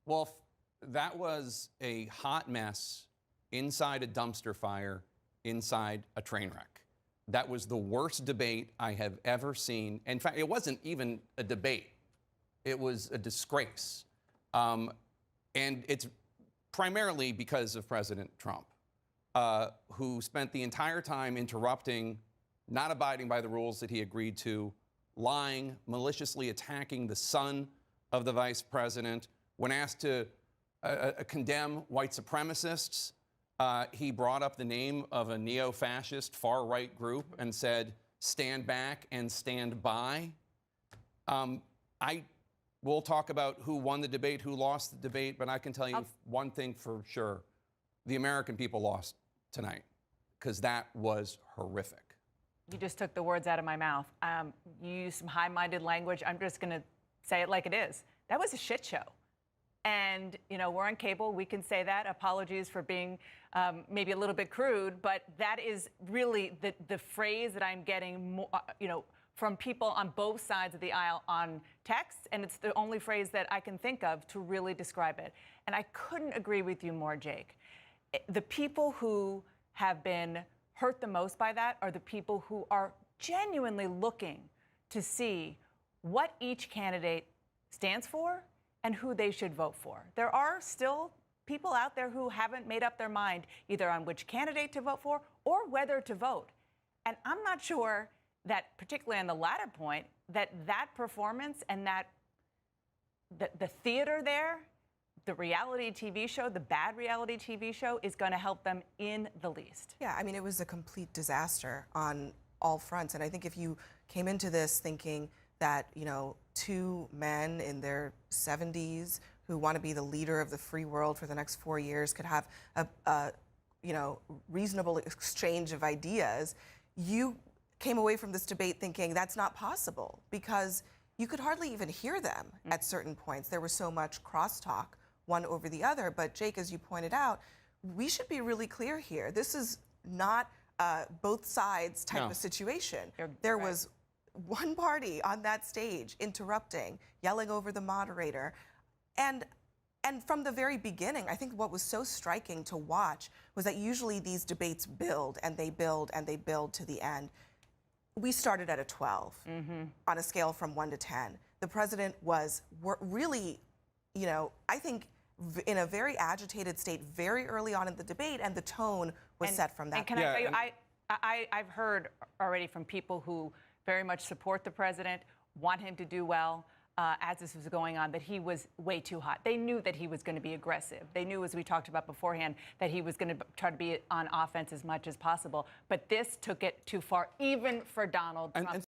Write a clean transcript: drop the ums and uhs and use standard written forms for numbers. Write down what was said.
Well, that was a hot mess inside a dumpster fire, inside a train wreck. That was the worst debate I have ever seen. In fact, it wasn't even a debate. It was a disgrace. And it's primarily because of President Trump, who spent the entire time interrupting, not abiding by the rules that he agreed to, lying, maliciously attacking the son of the vice president. When asked to condemn white supremacists, he brought up the name of a neo-fascist far-right group and said, stand back and stand by. We'll talk about who won the debate, who lost the debate, but I can tell you one thing for sure. The American people lost tonight because that was horrific. You just took the words out of my mouth. You used some high-minded language. I'm just going to say it like it is. That was a shit show. And, you know, we're on cable. We can say that. Apologies for being maybe a little bit crude, but that is really the phrase that I'm getting, from people on both sides of the aisle on text, and it's the only phrase that I can think of to really describe it. And I couldn't agree with you more, Jake. The people who have been hurt the most by that are the people who are genuinely looking to see what each candidate stands for and who they should vote for. There are still people out there who haven't made up their mind either on which candidate to vote for or whether to vote. And I'm not sure that, particularly on the latter point, that performance and the theater there, the reality TV show, the bad reality TV show, is going to help them in the least. Yeah, I mean, it was a complete disaster on all fronts. And I think if you came into this thinking that, two men in their 70s who want to be the leader of the free world for the next 4 years could have a reasonable exchange of ideas, you came away from this debate thinking that's not possible because you could hardly even hear them at certain points. There was so much crosstalk, one over the other. But Jake, as you pointed out, we should be really clear here. This is not both sides type of situation. There was one party on that stage interrupting, yelling over the moderator. And from the very beginning, I think what was so striking to watch was that usually these debates build and they build and they build to the end. We started at a 12 on a scale from 1 to 10. The president was really, I think in a very agitated state very early on in the debate, and the tone was set from that. And can I tell you, I've heard already from people who very much support the president, want him to do well, as this was going on, that he was way too hot. They knew that he was going to be aggressive. They knew, as we talked about beforehand, that he was going to try to be on offense as much as possible. But this took it too far, even for Donald Trump.